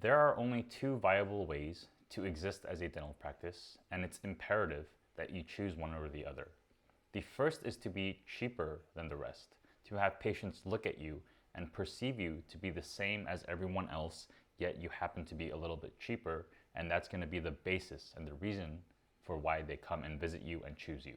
There are only two viable ways to exist as a dental practice, and it's imperative that you choose one over the other. The first is to be cheaper than the rest, to have patients look at you and perceive you to be the same as everyone else, yet you happen to be a little bit cheaper, and that's going to be the basis and the reason for why they come and visit you and choose you.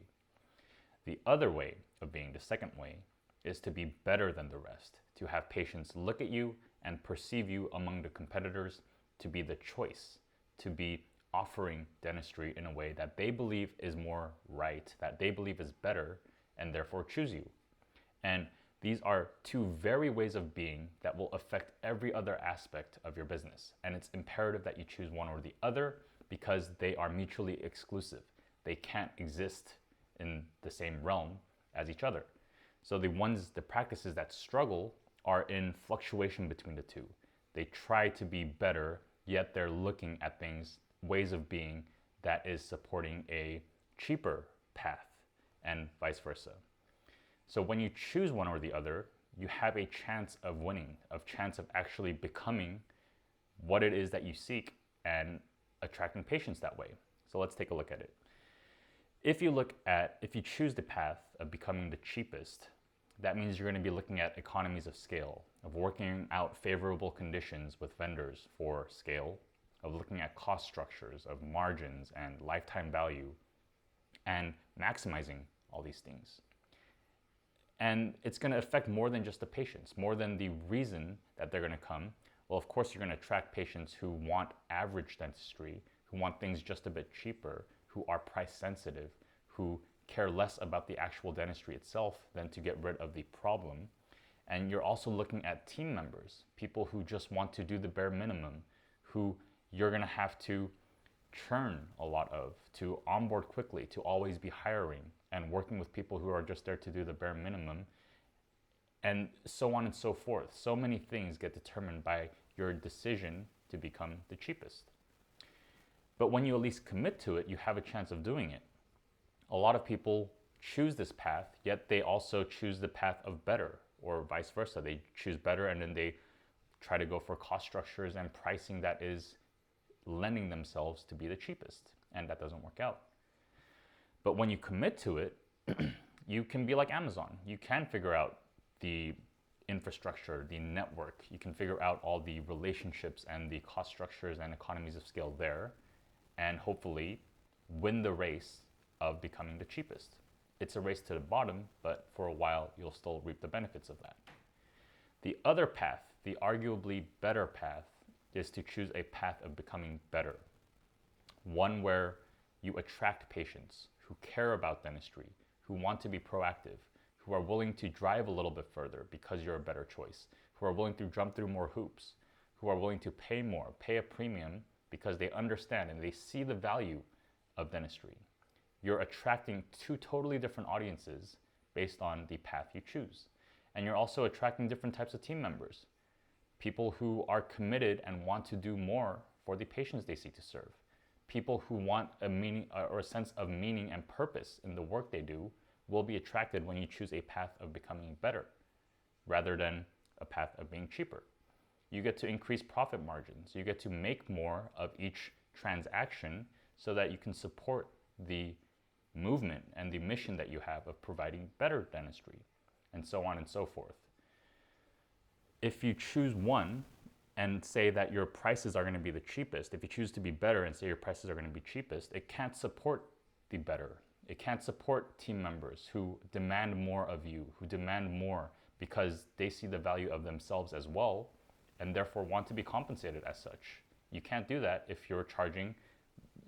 The other way of being, the second way, is to be better than the rest, to have patients look at you and perceive you among the competitors to be the choice, to be offering dentistry in a way that they believe is more right, that they believe is better, and therefore choose you. And these are two very ways of being that will affect every other aspect of your business. And it's imperative that you choose one or the other because they are mutually exclusive. They can't exist in the same realm as each other. So the practices that struggle are in fluctuation between the two. They try to be better, yet they're looking at things, ways of being that is supporting a cheaper path, and vice versa. So when you choose one or the other, you have a chance of winning, a chance of actually becoming what it is that you seek and attracting patients that way. So let's take a look at it. If you choose the path of becoming the cheapest, that means you're going to be looking at economies of scale, of working out favorable conditions with vendors for scale, of looking at cost structures, of margins and lifetime value, and maximizing all these things. And it's going to affect more than just the patients, more than the reason that they're going to come. Well, of course, you're going to attract patients who want average dentistry, who want things just a bit cheaper, who are price sensitive, who care less about the actual dentistry itself than to get rid of the problem. And you're also looking at team members, people who just want to do the bare minimum, who you're going to have to churn a lot of, to onboard quickly, to always be hiring and working with people who are just there to do the bare minimum, and so on and so forth. So many things get determined by your decision to become the cheapest. But when you at least commit to it, you have a chance of doing it. A lot of people choose this path, yet they also choose the path of better, or vice versa. They choose better and then they try to go for cost structures and pricing that is lending themselves to be the cheapest, and that doesn't work out. But when you commit to it, you can be like Amazon. You can figure out the infrastructure, the network. You can figure out all the relationships and the cost structures and economies of scale there, and hopefully win the race of becoming the cheapest. It's a race to the bottom, but for a while you'll still reap the benefits of that. The other path, the arguably better path, is to choose a path of becoming better. One where you attract patients who care about dentistry, who want to be proactive, who are willing to drive a little bit further because you're a better choice, who are willing to jump through more hoops, who are willing to pay more, pay a premium because they understand and they see the value of dentistry. You're attracting two totally different audiences based on the path you choose. And you're also attracting different types of team members. People who are committed and want to do more for the patients they seek to serve. People who want a meaning or a sense of meaning and purpose in the work they do will be attracted when you choose a path of becoming better rather than a path of being cheaper. You get to increase profit margins. You get to make more of each transaction so that you can support the movement and the mission that you have of providing better dentistry, and so on and so forth. If you choose one and say that your prices are going to be the cheapest, if you choose to be better and say your prices are going to be cheapest, it can't support the better. It can't support team members who demand more of you, who demand more because they see the value of themselves as well and therefore want to be compensated as such. You can't do that if you're charging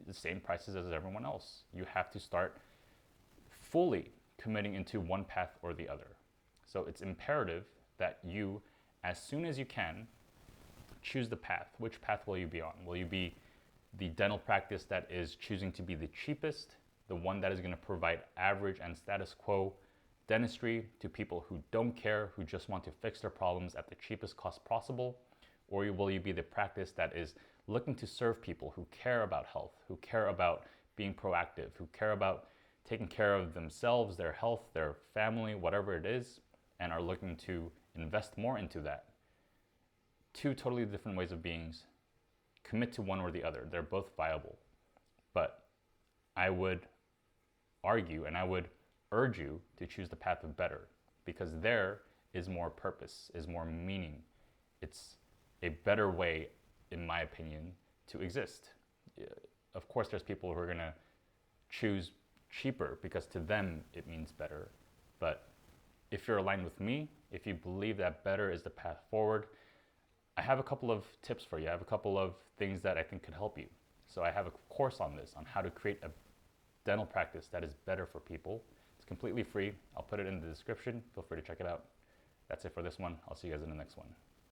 the same prices as everyone else. You have to start fully committing into one path or the other. So it's imperative that you, as soon as you can, choose the path. Which path will you be on? Will you be the dental practice that is choosing to be the cheapest, the one that is going to provide average and status quo dentistry to people who don't care, who just want to fix their problems at the cheapest cost possible? Or will you be the practice that is looking to serve people who care about health, who care about being proactive, who care about taking care of themselves, their health, their family, whatever it is, and are looking to invest more into that? Two totally different ways of being, commit to one or the other. They're both viable. But I would argue and I would urge you to choose the path of better, because there is more purpose, is more meaning. It's a better way, in my opinion, to exist. Of course, there's people who are going to choose cheaper because to them it means better. But if you're aligned with me, if you believe that better is the path forward, I have a couple of tips for you. I have a couple of things that I think could help you. So I have a course on this, on how to create a dental practice that is better for people. It's completely free. I'll put it in the description. Feel free to check it out. That's it for this one. I'll see you guys in the next one.